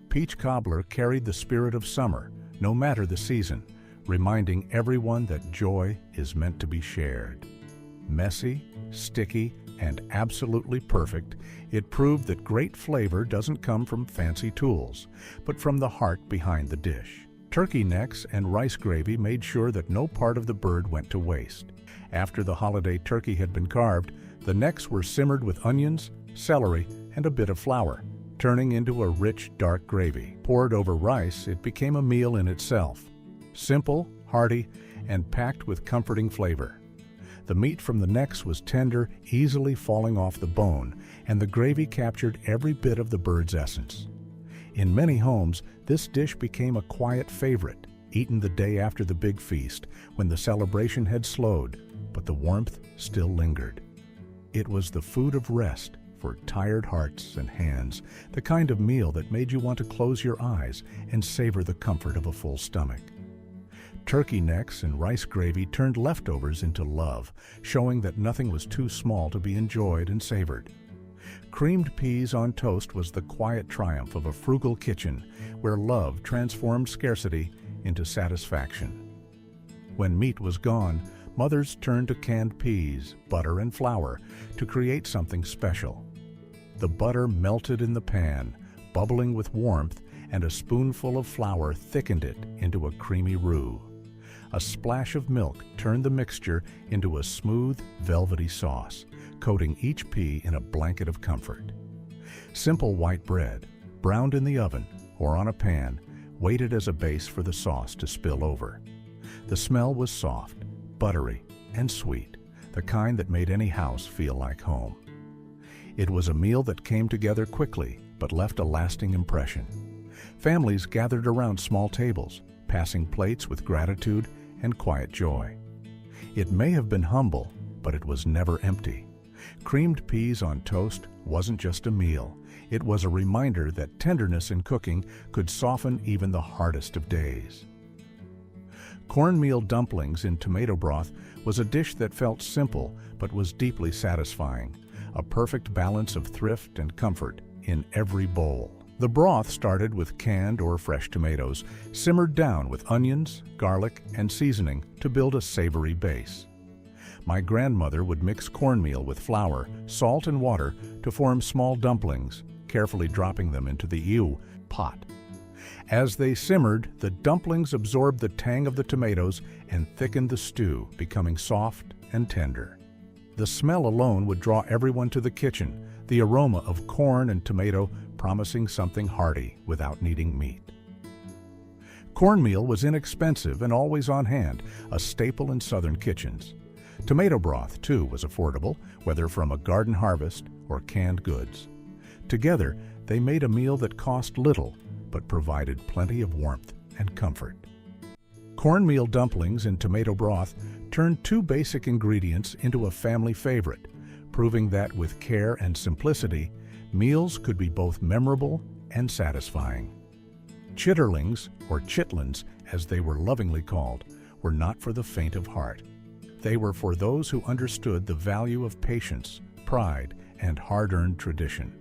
Peach cobbler carried the spirit of summer, no matter the season, reminding everyone that joy is meant to be shared. Messy, sticky, and absolutely perfect, it proved that great flavor doesn't come from fancy tools, but from the heart behind the dish. Turkey necks and rice gravy made sure that no part of the bird went to waste. After the holiday turkey had been carved, the necks were simmered with onions, celery, and a bit of flour, turning into a rich, dark gravy. Poured over rice, it became a meal in itself. Simple, hearty, and packed with comforting flavor. The meat from the necks was tender, easily falling off the bone, and the gravy captured every bit of the bird's essence. In many homes, this dish became a quiet favorite, eaten the day after the big feast, when the celebration had slowed, but the warmth still lingered. It was the food of rest for tired hearts and hands, the kind of meal that made you want to close your eyes and savor the comfort of a full stomach. Turkey necks and rice gravy turned leftovers into love, showing that nothing was too small to be enjoyed and savored. Creamed peas on toast was the quiet triumph of a frugal kitchen where love transformed scarcity into satisfaction. When meat was gone, mothers turned to canned peas, butter, and flour to create something special. The butter melted in the pan, bubbling with warmth, and a spoonful of flour thickened it into a creamy roux. A splash of milk turned the mixture into a smooth, velvety sauce, coating each pea in a blanket of comfort. Simple white bread, browned in the oven or on a pan, waited as a base for the sauce to spill over. The smell was soft, buttery, and sweet, the kind that made any house feel like home. It was a meal that came together quickly but left a lasting impression. Families gathered around small tables, passing plates with gratitude and quiet joy. It may have been humble, but it was never empty. Creamed peas on toast wasn't just a meal. It was a reminder that tenderness in cooking could soften even the hardest of days. Cornmeal dumplings in tomato broth was a dish that felt simple but was deeply satisfying, a perfect balance of thrift and comfort in every bowl. The broth started with canned or fresh tomatoes, simmered down with onions, garlic, and seasoning to build a savory base. My grandmother would mix cornmeal with flour, salt, and water to form small dumplings, carefully dropping them into the pot. As they simmered, the dumplings absorbed the tang of the tomatoes and thickened the stew, becoming soft and tender. The smell alone would draw everyone to the kitchen, the aroma of corn and tomato promising something hearty without needing meat. Cornmeal was inexpensive and always on hand, a staple in southern kitchens. Tomato broth, too, was affordable, whether from a garden harvest or canned goods. Together, they made a meal that cost little, but provided plenty of warmth and comfort. Cornmeal dumplings in tomato broth turned two basic ingredients into a family favorite, proving that with care and simplicity, meals could be both memorable and satisfying. Chitterlings, or chitlins as they were lovingly called, were not for the faint of heart. They were for those who understood the value of patience, pride, and hard-earned tradition.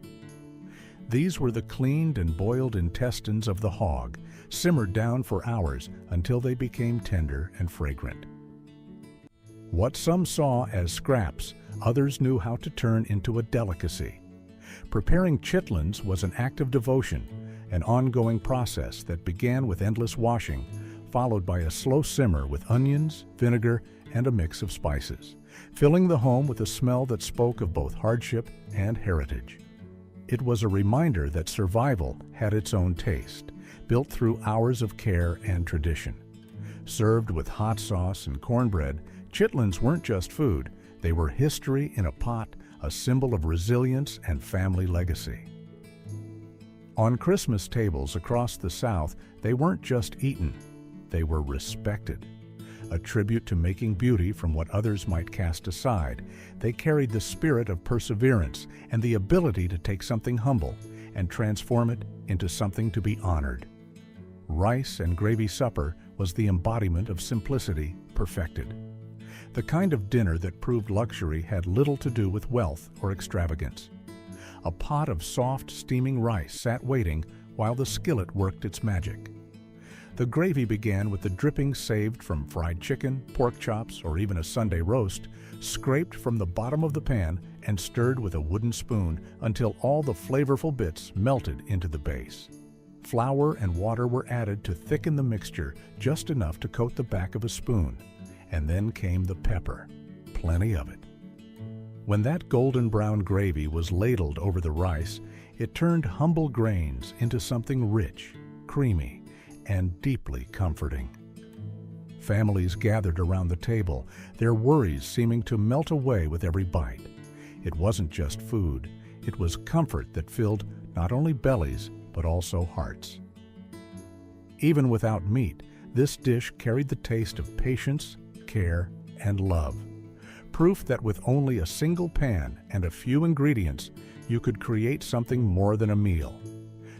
These were the cleaned and boiled intestines of the hog, simmered down for hours until they became tender and fragrant. What some saw as scraps, others knew how to turn into a delicacy. Preparing chitlins was an act of devotion, an ongoing process that began with endless washing, followed by a slow simmer with onions, vinegar, and a mix of spices, filling the home with a smell that spoke of both hardship and heritage. It was a reminder that survival had its own taste, built through hours of care and tradition. Served with hot sauce and cornbread, chitlins weren't just food, they were history in a pot, a symbol of resilience and family legacy. On Christmas tables across the South, they weren't just eaten, they were respected. A tribute to making beauty from what others might cast aside, they carried the spirit of perseverance and the ability to take something humble and transform it into something to be honored. Rice and gravy supper was the embodiment of simplicity perfected. The kind of dinner that proved luxury had little to do with wealth or extravagance. A pot of soft, steaming rice sat waiting while the skillet worked its magic. The gravy began with the drippings saved from fried chicken, pork chops, or even a Sunday roast, scraped from the bottom of the pan and stirred with a wooden spoon until all the flavorful bits melted into the base. Flour and water were added to thicken the mixture just enough to coat the back of a spoon, and then came the pepper, plenty of it. When that golden brown gravy was ladled over the rice, it turned humble grains into something rich, creamy, and deeply comforting. Families gathered around the table, their worries seeming to melt away with every bite. It wasn't just food, it was comfort that filled not only bellies, but also hearts. Even without meat, this dish carried the taste of patience, care, and love. Proof that with only a single pan and a few ingredients, you could create something more than a meal.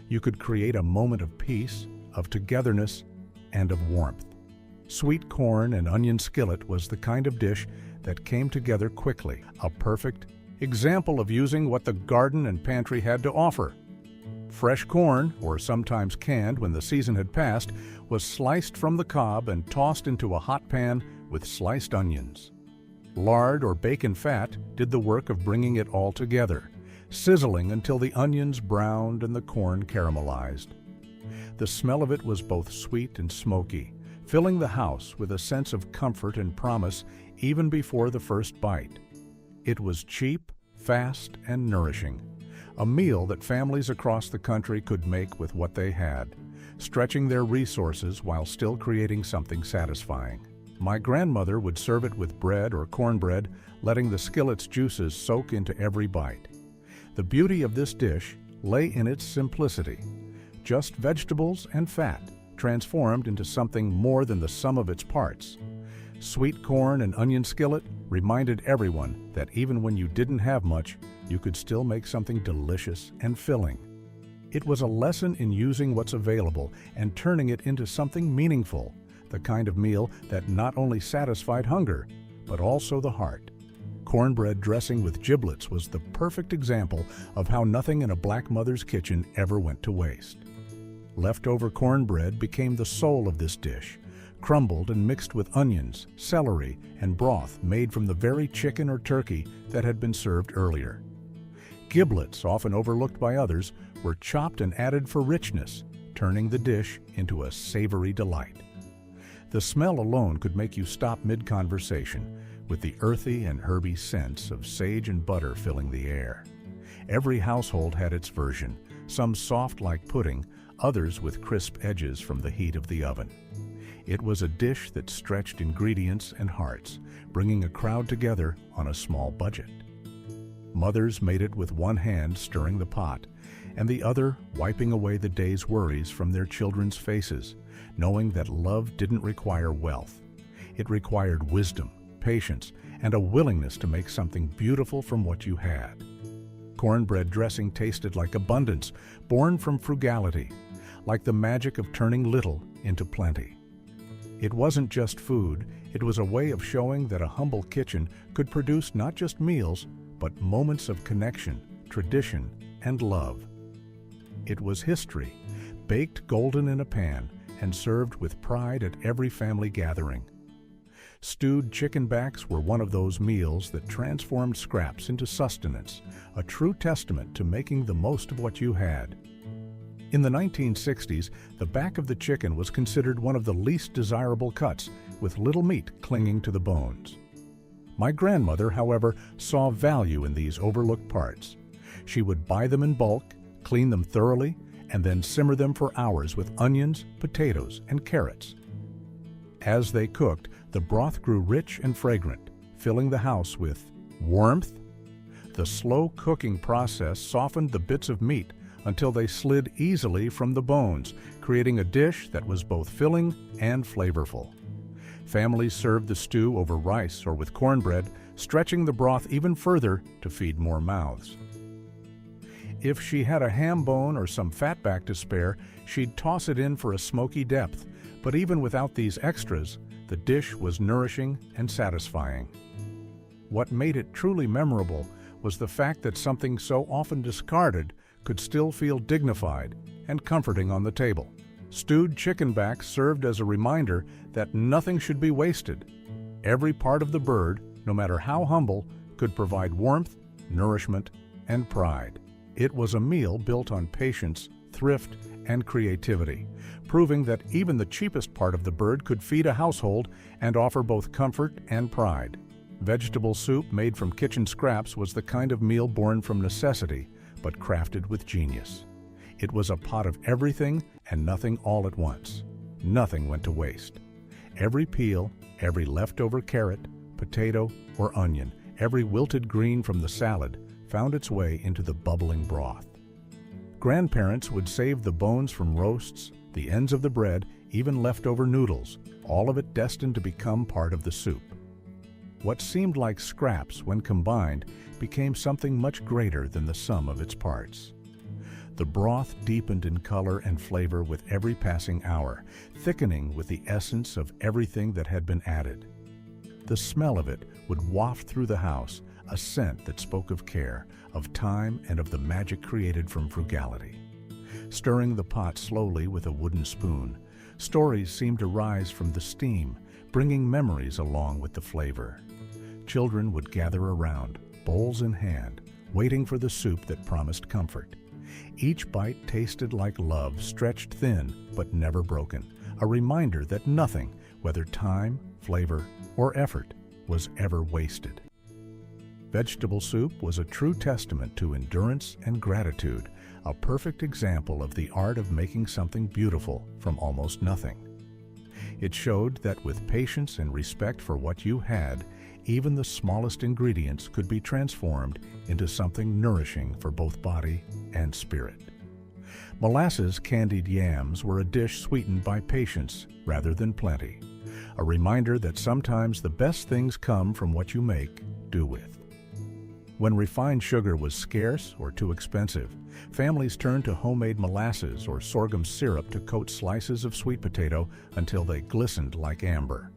You could create a moment of peace, of togetherness, and of warmth. Sweet corn and onion skillet was the kind of dish that came together quickly, a perfect example of using what the garden and pantry had to offer. Fresh corn, or sometimes canned when the season had passed, was sliced from the cob and tossed into a hot pan with sliced onions. Lard or bacon fat did the work of bringing it all together, sizzling until the onions browned and the corn caramelized. The smell of it was both sweet and smoky, filling the house with a sense of comfort and promise even before the first bite. It was cheap, fast, and nourishing, a meal that families across the country could make with what they had, stretching their resources while still creating something satisfying. My grandmother would serve it with bread or cornbread, letting the skillet's juices soak into every bite. The beauty of this dish lay in its simplicity. Just vegetables and fat, transformed into something more than the sum of its parts. Sweet corn and onion skillet reminded everyone that even when you didn't have much, you could still make something delicious and filling. It was a lesson in using what's available and turning it into something meaningful, the kind of meal that not only satisfied hunger, but also the heart. Cornbread dressing with giblets was the perfect example of how nothing in a black mother's kitchen ever went to waste. Leftover cornbread became the soul of this dish, crumbled and mixed with onions, celery, and broth made from the very chicken or turkey that had been served earlier. Giblets, often overlooked by others, were chopped and added for richness, turning the dish into a savory delight. The smell alone could make you stop mid-conversation, with the earthy and herby scents of sage and butter filling the air. Every household had its version, some soft like pudding, others with crisp edges from the heat of the oven. It was a dish that stretched ingredients and hearts, bringing a crowd together on a small budget. Mothers made it with one hand stirring the pot, and the other wiping away the day's worries from their children's faces, knowing that love didn't require wealth. It required wisdom, patience, and a willingness to make something beautiful from what you had. Cornbread dressing tasted like abundance, born from frugality, like the magic of turning little into plenty. It wasn't just food, it was a way of showing that a humble kitchen could produce not just meals, but moments of connection, tradition, and love. It was history, baked golden in a pan and served with pride at every family gathering. Stewed chicken backs were one of those meals that transformed scraps into sustenance, a true testament to making the most of what you had. In the 1960s, the back of the chicken was considered one of the least desirable cuts, with little meat clinging to the bones. My grandmother, however, saw value in these overlooked parts. She would buy them in bulk, clean them thoroughly, and then simmer them for hours with onions, potatoes, and carrots. As they cooked, the broth grew rich and fragrant, filling the house with warmth. The slow cooking process softened the bits of meat until they slid easily from the bones, creating a dish that was both filling and flavorful. Families served the stew over rice or with cornbread, stretching the broth even further to feed more mouths. If she had a ham bone or some fatback to spare, she'd toss it in for a smoky depth. But even without these extras, the dish was nourishing and satisfying. What made it truly memorable was the fact that something so often discarded could still feel dignified and comforting on the table. Stewed chicken back served as a reminder that nothing should be wasted. Every part of the bird, no matter how humble, could provide warmth, nourishment, and pride. It was a meal built on patience, thrift, and creativity, proving that even the cheapest part of the bird could feed a household and offer both comfort and pride. Vegetable soup made from kitchen scraps was the kind of meal born from necessity, but crafted with genius. It was a pot of everything and nothing all at once. Nothing went to waste. Every peel, every leftover carrot, potato, or onion, every wilted green from the salad found its way into the bubbling broth. Grandparents would save the bones from roasts, the ends of the bread, even leftover noodles, all of it destined to become part of the soup. What seemed like scraps, when combined, became something much greater than the sum of its parts. The broth deepened in color and flavor with every passing hour, thickening with the essence of everything that had been added. The smell of it would waft through the house, a scent that spoke of care, of time, and of the magic created from frugality. Stirring the pot slowly with a wooden spoon, stories seemed to rise from the steam, bringing memories along with the flavor. Children would gather around, bowls in hand, waiting for the soup that promised comfort. Each bite tasted like love, stretched thin but never broken, a reminder that nothing, whether time, flavor, or effort, was ever wasted. Vegetable soup was a true testament to endurance and gratitude, a perfect example of the art of making something beautiful from almost nothing. It showed that with patience and respect for what you had, even the smallest ingredients could be transformed into something nourishing for both body and spirit. Molasses candied yams were a dish sweetened by patience rather than plenty, a reminder that sometimes the best things come from what you make do with. When refined sugar was scarce or too expensive, families turned to homemade molasses or sorghum syrup to coat slices of sweet potato until they glistened like amber.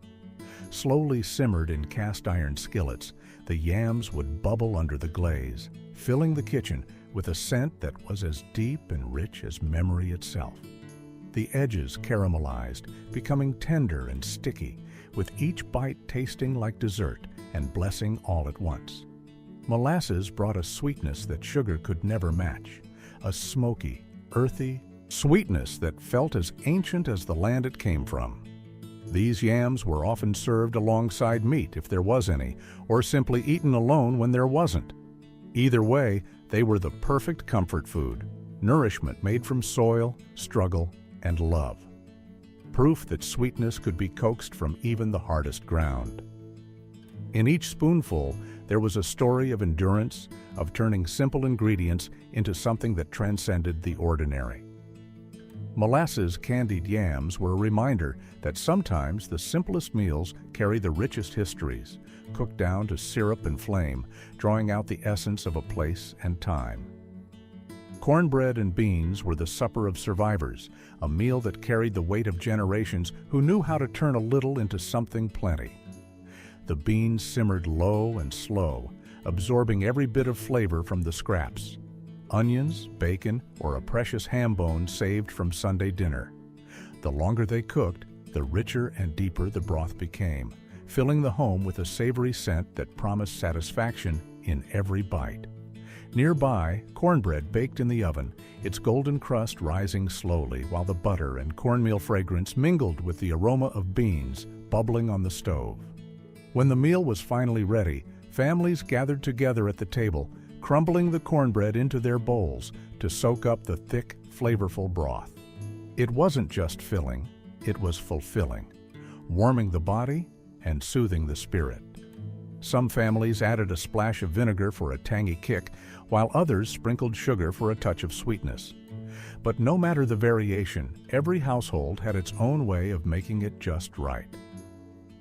Slowly simmered in cast iron skillets, the yams would bubble under the glaze, filling the kitchen with a scent that was as deep and rich as memory itself. The edges caramelized, becoming tender and sticky, with each bite tasting like dessert and blessing all at once. Molasses brought a sweetness that sugar could never match, a smoky, earthy sweetness that felt as ancient as the land it came from. These yams were often served alongside meat if there was any, or simply eaten alone when there wasn't. Either way, they were the perfect comfort food, nourishment made from soil, struggle, and love. Proof that sweetness could be coaxed from even the hardest ground. In each spoonful, there was a story of endurance, of turning simple ingredients into something that transcended the ordinary. Molasses candied yams were a reminder that sometimes the simplest meals carry the richest histories, cooked down to syrup and flame, drawing out the essence of a place and time. Cornbread and beans were the supper of survivors, a meal that carried the weight of generations who knew how to turn a little into something plenty. The beans simmered low and slow, absorbing every bit of flavor from the scraps. Onions, bacon, or a precious ham bone saved from Sunday dinner. The longer they cooked, the richer and deeper the broth became, filling the home with a savory scent that promised satisfaction in every bite. Nearby, cornbread baked in the oven, its golden crust rising slowly while the butter and cornmeal fragrance mingled with the aroma of beans bubbling on the stove. When the meal was finally ready, families gathered together at the table, crumbling the cornbread into their bowls to soak up the thick, flavorful broth. It wasn't just filling, it was fulfilling, warming the body and soothing the spirit. Some families added a splash of vinegar for a tangy kick, while others sprinkled sugar for a touch of sweetness. But no matter the variation, every household had its own way of making it just right.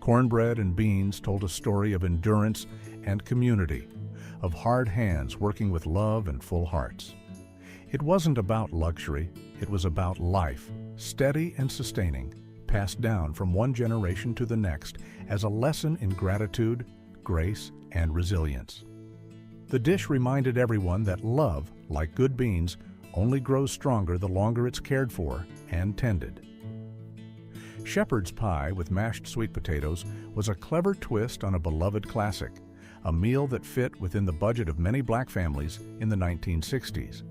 Cornbread and beans told a story of endurance and community, of hard hands working with love and full hearts. It wasn't about luxury, it was about life, steady and sustaining, passed down from one generation to the next as a lesson in gratitude, grace, and resilience. The dish reminded everyone that love, like good beans, only grows stronger the longer it's cared for and tended. Shepherd's pie with mashed sweet potatoes was a clever twist on a beloved classic, a meal that fit within the budget of many black families in the 1960s.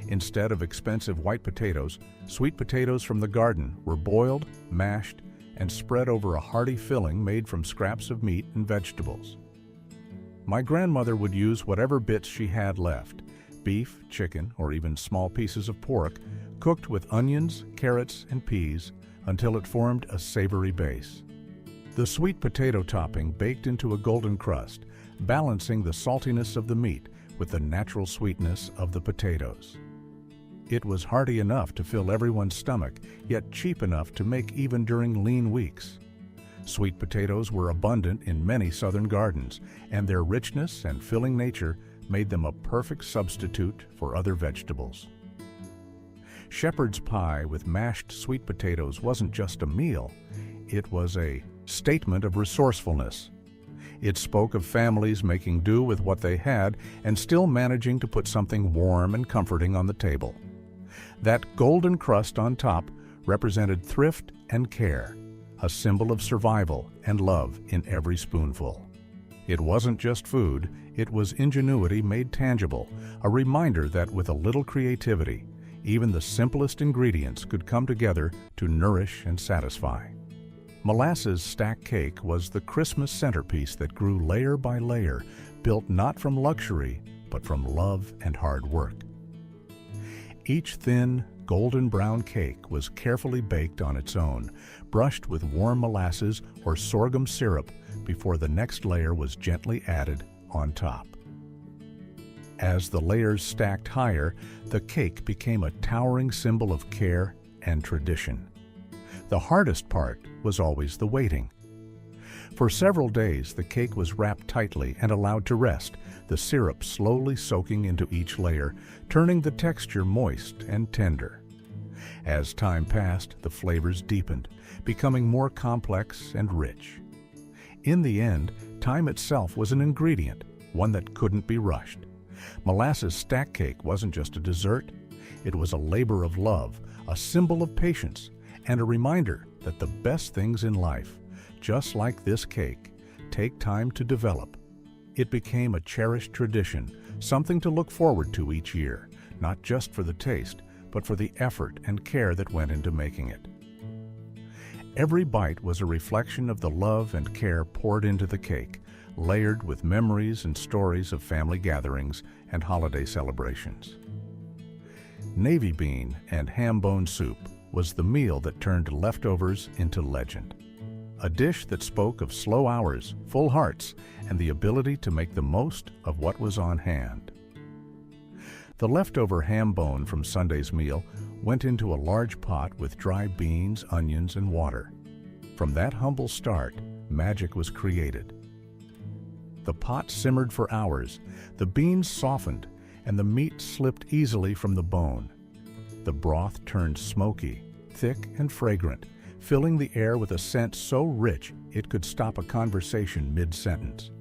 Instead of expensive white potatoes, sweet potatoes from the garden were boiled, mashed, and spread over a hearty filling made from scraps of meat and vegetables. My grandmother would use whatever bits she had left, beef, chicken, or even small pieces of pork, cooked with onions, carrots, and peas until it formed a savory base. The sweet potato topping baked into a golden crust, balancing the saltiness of the meat with the natural sweetness of the potatoes. It was hearty enough to fill everyone's stomach, yet cheap enough to make even during lean weeks. Sweet potatoes were abundant in many southern gardens, and their richness and filling nature made them a perfect substitute for other vegetables. Shepherd's pie with mashed sweet potatoes wasn't just a meal, it was a statement of resourcefulness. It spoke of families making do with what they had and still managing to put something warm and comforting on the table. That golden crust on top represented thrift and care, a symbol of survival and love in every spoonful. It wasn't just food, it was ingenuity made tangible, a reminder that with a little creativity, even the simplest ingredients could come together to nourish and satisfy. Molasses stack cake was the Christmas centerpiece that grew layer by layer, built not from luxury, but from love and hard work. Each thin, golden brown cake was carefully baked on its own, brushed with warm molasses or sorghum syrup before the next layer was gently added on top. As the layers stacked higher, the cake became a towering symbol of care and tradition. The hardest part was always the waiting. For several days, the cake was wrapped tightly and allowed to rest, the syrup slowly soaking into each layer, turning the texture moist and tender. As time passed, the flavors deepened, becoming more complex and rich. In the end, time itself was an ingredient, one that couldn't be rushed. Molasses stack cake wasn't just a dessert, it was a labor of love, a symbol of patience, and a reminder that the best things in life, just like this cake, take time to develop. It became a cherished tradition, something to look forward to each year, not just for the taste, but for the effort and care that went into making it. Every bite was a reflection of the love and care poured into the cake, layered with memories and stories of family gatherings and holiday celebrations. Navy bean and ham bone soup was the meal that turned leftovers into legend. A dish that spoke of slow hours, full hearts, and the ability to make the most of what was on hand. The leftover ham bone from Sunday's meal went into a large pot with dry beans, onions, and water. From that humble start, magic was created. The pot simmered for hours, the beans softened, and the meat slipped easily from the bone. The broth turned smoky, thick, and fragrant, filling the air with a scent so rich it could stop a conversation mid-sentence.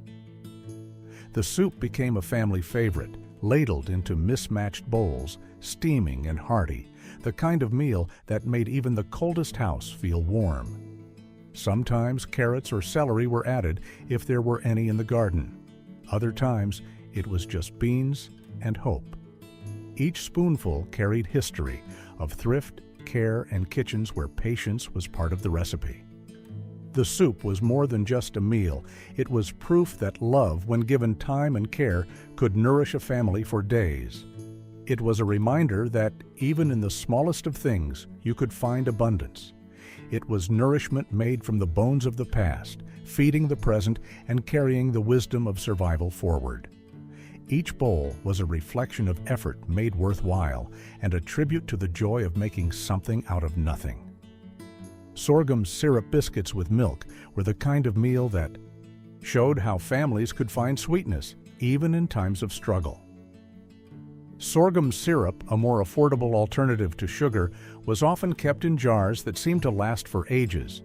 The soup became a family favorite, ladled into mismatched bowls, steaming and hearty, the kind of meal that made even the coldest house feel warm. Sometimes carrots or celery were added if there were any in the garden. Other times, it was just beans and hope. Each spoonful carried history of thrift, care, and kitchens where patience was part of the recipe. The soup was more than just a meal. It was proof that love, when given time and care, could nourish a family for days. It was a reminder that even in the smallest of things, you could find abundance. It was nourishment made from the bones of the past, feeding the present and carrying the wisdom of survival forward. Each bowl was a reflection of effort made worthwhile and a tribute to the joy of making something out of nothing. Sorghum syrup biscuits with milk were the kind of meal that showed how families could find sweetness even in times of struggle. Sorghum syrup, a more affordable alternative to sugar, was often kept in jars that seemed to last for ages.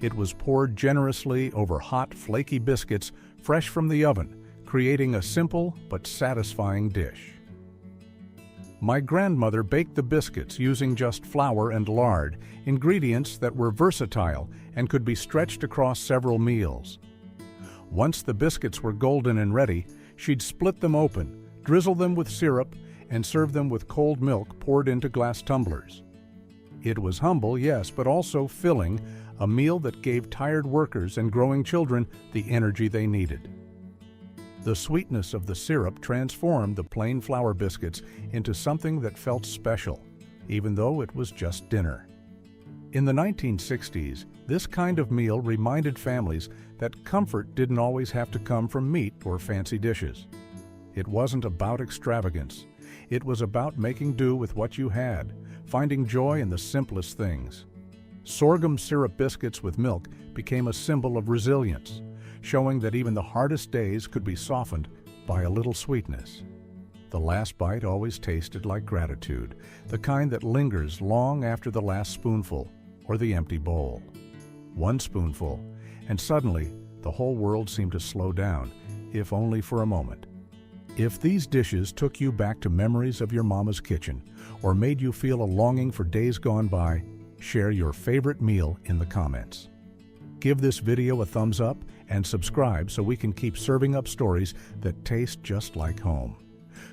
It was poured generously over hot, flaky biscuits fresh from the oven, creating a simple but satisfying dish. My grandmother baked the biscuits using just flour and lard, ingredients that were versatile and could be stretched across several meals. Once the biscuits were golden and ready, she'd split them open, drizzle them with syrup, and serve them with cold milk poured into glass tumblers. It was humble, yes, but also filling, a meal that gave tired workers and growing children the energy they needed. The sweetness of the syrup transformed the plain flour biscuits into something that felt special, even though it was just dinner. In the 1960s, this kind of meal reminded families that comfort didn't always have to come from meat or fancy dishes. It wasn't about extravagance. It was about making do with what you had, finding joy in the simplest things. Sorghum syrup biscuits with milk became a symbol of resilience, showing that even the hardest days could be softened by a little sweetness. The last bite always tasted like gratitude, the kind that lingers long after the last spoonful or the empty bowl. One spoonful, and suddenly the whole world seemed to slow down, if only for a moment. If these dishes took you back to memories of your mama's kitchen or made you feel a longing for days gone by, share your favorite meal in the comments. Give this video a thumbs up and subscribe so we can keep serving up stories that taste just like home.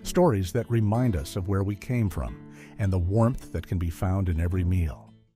Stories that remind us of where we came from and the warmth that can be found in every meal.